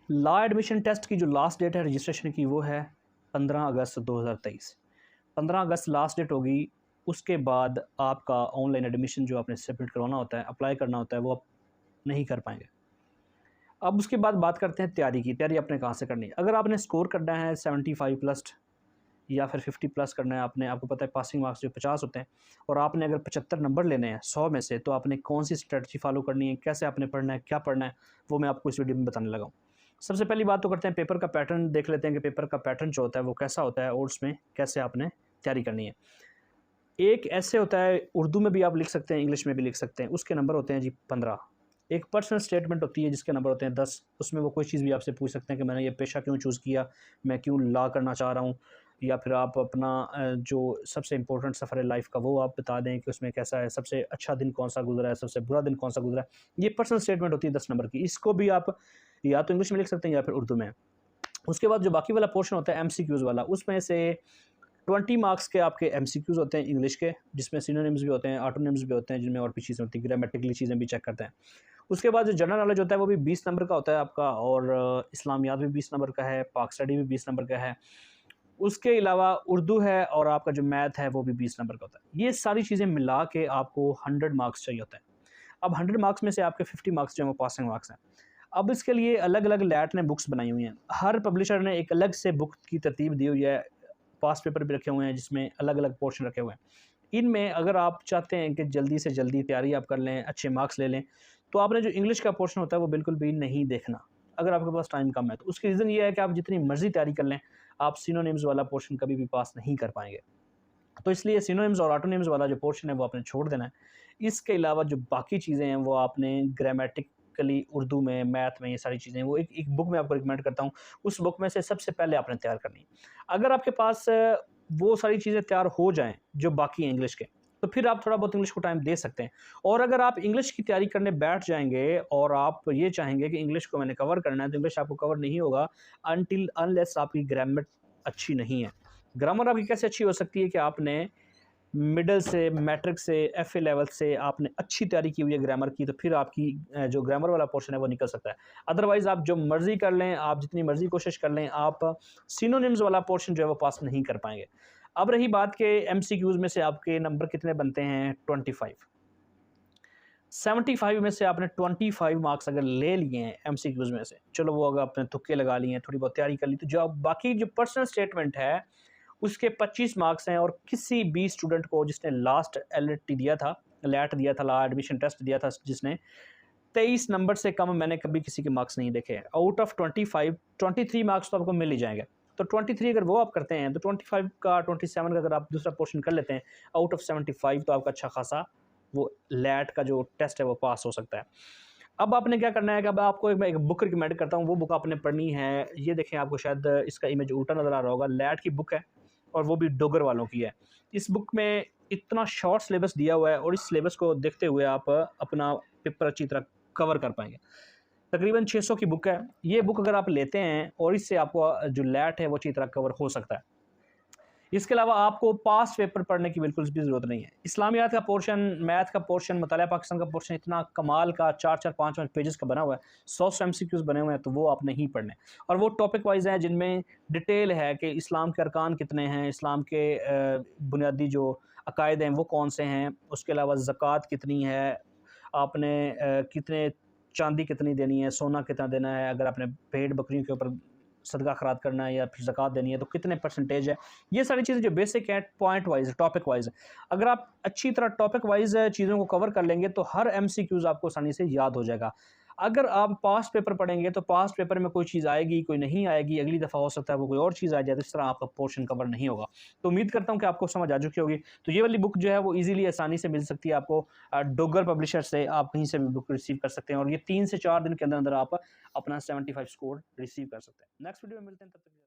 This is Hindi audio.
लॉ एडमिशन टेस्ट की जो लास्ट डेट है रजिस्ट्रेशन की वो है 15 अगस्त 2023। 15 अगस्त लास्ट डेट होगी। उसके बाद आपका ऑनलाइन एडमिशन जो आपने सबमिट करवाना होता है, अप्लाई करना होता है, वो आप नहीं कर पाएंगे। अब उसके बाद बात करते हैं तैयारी की। तैयारी आपने कहाँ से करनी है? अगर आपने स्कोर करना है 75 प्लस या फिर 50 प्लस करना है, आपको पता है पासिंग मार्क्स जो 50 होते हैं, और आपने अगर 75 नंबर लेने हैं 100 में से, तो आपने कौन सी स्ट्रेटजी फॉलो करनी है, कैसे आपने पढ़ना है, क्या पढ़ना है, वो मैं आपको इस वीडियो में बताने लगा हूँ। सबसे पहली बात तो करते हैं पेपर का पैटर्न देख लेते हैं कि पेपर का पैटर्न जो होता है वो कैसा होता है और उसमें कैसे आपने तैयारी करनी है। एक ऐसे होता है, उर्दू में भी आप लिख सकते हैं, इंग्लिश में भी लिख सकते हैं, उसके नंबर होते हैं जी 15। एक पर्सनल स्टेटमेंट होती है जिसके नंबर होते हैं 10। उसमें वो कोई चीज़ भी आपसे पूछ सकते हैं कि मैंने ये पेशा क्यों चूज़ किया, मैं क्यों लॉ करना चाह रहा हूँ, या फिर आप अपना जो सबसे इम्पोर्टेंट सफ़र है लाइफ का वो आप बता दें कि उसमें कैसा है, सबसे अच्छा दिन कौन सा गुजरा है, सबसे बुरा दिन कौन सा गुजरा है। ये पर्सनल स्टेटमेंट होती है 10 नंबर की। इसको भी आप या तो इंग्लिश में लिख सकते हैं या फिर उर्दू में। उसके बाद जो बाकी वाला पोर्शन होता है एमसीक्यूज़ वाला, उसमें से 20 मार्क्स के आपके एमसीक्यूज़ होते हैं इंग्लिश के, जिसमें सिनोनिम्स भी होते हैं, ऑटोनिम्स भी होते हैं, जिनमें और भी चीज़ें होती हैं, ग्रामेटिकली चीज़ें भी चेक करते हैं। उसके बाद जो जनरल नॉलेज होता है वो भी 20 नंबर का होता है आपका, और इस्लामियात भी 20 नंबर का है, पाक स्टडी भी 20 नंबर का है। उसके अलावा उर्दू है और आपका जो मैथ है वो भी 20 नंबर का होता है। ये सारी चीज़ें मिला के आपको 100 मार्क्स चाहिए होते हैं। अब 100 मार्क्स में से आपके 50 मार्क्स जो हैं वो पासिंग मार्क्स हैं। अब इसके लिए अलग-अलग लैट ने बुक्स बनाई हुई हैं। हर पब्लिशर ने एक अलग से बुक की तरतीब दी हुई है। पास्ट पेपर भी रखे हुए हैं जिसमें अलग-अलग पोर्शन रखे हुए हैं। इनमें अगर आप चाहते हैं कि जल्दी से जल्दी तैयारी आप कर लें, अच्छे मार्क्स ले लें, तो आपने जो इंग्लिश का पोर्शन होता है वो बिल्कुल भी नहीं देखना, अगर आपके पास टाइम कम है तो। उसकी रीज़न ये है कि आप जितनी मर्ज़ी तैयारी कर लें, आप सिनोनिम्स वाला पोर्शन कभी भी पास नहीं कर पाएँगे। तो इसलिए सिनोनिम्स और ऑटोनिम्स वाला जो पोर्शन है वो आपने छोड़ देना है। इसके अलावा जो बाकी चीज़ें हैं वो आपने ग्रामेटिकली उर्दू में, मैथ में, ये सारी चीज़ें वो एक एक बुक मैं आपको रिकमेंड करता हूँ। उस बुक में से सबसे पहले आपने तैयार करनी है। अगर आपके पास वो सारी चीज़ें तैयार हो जाएँ जो बाकी हैं इंग्लिश के, तो फिर आप थोड़ा बहुत इंग्लिश को टाइम दे सकते हैं। और अगर आप इंग्लिश की तैयारी करने बैठ जाएँगे और आप ये चाहेंगे कि इंग्लिश को मैंने कवर करना है, तो इंग्लिश आपको कवर नहीं होगा अनटिल अनलेस आपकी ग्रामर अच्छी नहीं है। ग्रामर आपकी कैसे अच्छी हो सकती है कि आपने मिडल से, मैट्रिक से, एफए लेवल से आपने अच्छी तैयारी की हुई है ग्रामर की, तो फिर आपकी जो ग्रामर वाला पोर्शन है वो निकल सकता है। अदरवाइज़ आप जो मर्ज़ी कर लें, आप जितनी मर्ज़ी कोशिश कर लें, आप सिनोनिम्स वाला पोर्शन जो है वो पास नहीं कर पाएँगे। अब रही बात के एमसीक्यूज़ में से आपके नंबर कितने बनते हैं? 25। 75 में से आपने 25 मार्क्स अगर ले लिए हैं एमसीक्यूज़ में से, चलो वो अगर आपने तुक्के लगा लिए हैं, थोड़ी बहुत तैयारी कर ली, तो जो अब बाकी जो पर्सनल स्टेटमेंट है उसके 25 मार्क्स हैं। और किसी भी स्टूडेंट को जिसने लास्ट एलटी दिया था, लैट दिया था, लॉ एडमिशन टेस्ट दिया था, जिसने 23 नंबर से कम मैंने कभी किसी के मार्क्स नहीं देखे। आउट ऑफ 25 23 मार्क्स तो आपको मिल ही जाएंगे। तो 23 अगर वो आप करते हैं तो 25 का 27 का अगर आप दूसरा पोर्शन कर लेते हैं आउट ऑफ 75, तो आपका अच्छा खासा वो लैट का जो टेस्ट है वो पास हो सकता है। अब आपने क्या करना है कि अब आपको मैं एक बुक रिकमेंड करता हूँ, वो बुक आपने पढ़नी है। ये देखें, आपको शायद इसका इमेज उल्टा नज़र आ रहा होगा। लैट की बुक है और वो भी डोगर वालों की है। इस बुक में इतना शॉर्ट सिलेबस दिया हुआ है और इस सिलेबस को देखते हुए आप अपना पेपर अच्छी तरह कवर कर पाएँगे। तकरीबन 600 की बुक है। ये बुक अगर आप लेते हैं और इससे आपको जो लैट है वो अच्छी तरह कवर हो सकता है। इसके अलावा आपको पास्ट पेपर पढ़ने की बिल्कुल भी ज़रूरत नहीं है। इस्लामियात का पोर्शन, मैथ का पोर्शन, मुतालिया पाकिस्तान का पोर्शन इतना कमाल का 4-4, 5-5 पेजेस का बना हुआ है, 100 एमसीक्यूज़ बने हुए हैं, तो वो आप नहीं पढ़ने। और वो टॉपिक वाइज़ हैं जिनमें डिटेल है कि इस्लाम के अरकान कितने हैं, इस्लाम के बुनियादी जो अकायद हैं वो कौन से हैं, उसके अलावा ज़कात कितनी है, आपने कितने चांदी कितनी देनी है, सोना कितना देना है, अगर आपने भेड़ बकरियों के ऊपर सदका खैरात करना है या फिर ज़कात देनी है तो कितने परसेंटेज है। ये सारी चीज़ें जो बेसिक हैं, पॉइंट वाइज़, टॉपिक वाइज़, अगर आप अच्छी तरह टॉपिक वाइज़ चीज़ों को कवर कर लेंगे तो हर एमसीक्यूज़ आपको आसानी से याद हो जाएगा। अगर आप पास्ट पेपर पढ़ेंगे तो पास्ट पेपर में कोई चीज़ आएगी, कोई नहीं आएगी, अगली दफ़ा हो सकता है वो कोई और चीज़ आ जाए, तो इस तरह आपका पोर्शन कवर नहीं होगा। तो उम्मीद करता हूँ कि आपको समझ आ चुकी होगी। तो ये वाली बुक जो है वो ईज़िली आसानी से मिल सकती है आपको। डोगर पब्लिशर से आप कहीं से भी बुक रिसीव कर सकते हैं और ये 3 से 4 दिन के अंदर-अंदर आप अपना 75 स्कोर रिसीव कर सकते हैं। नेक्स्ट वीडियो में मिलते हैं, तब तक के लिए।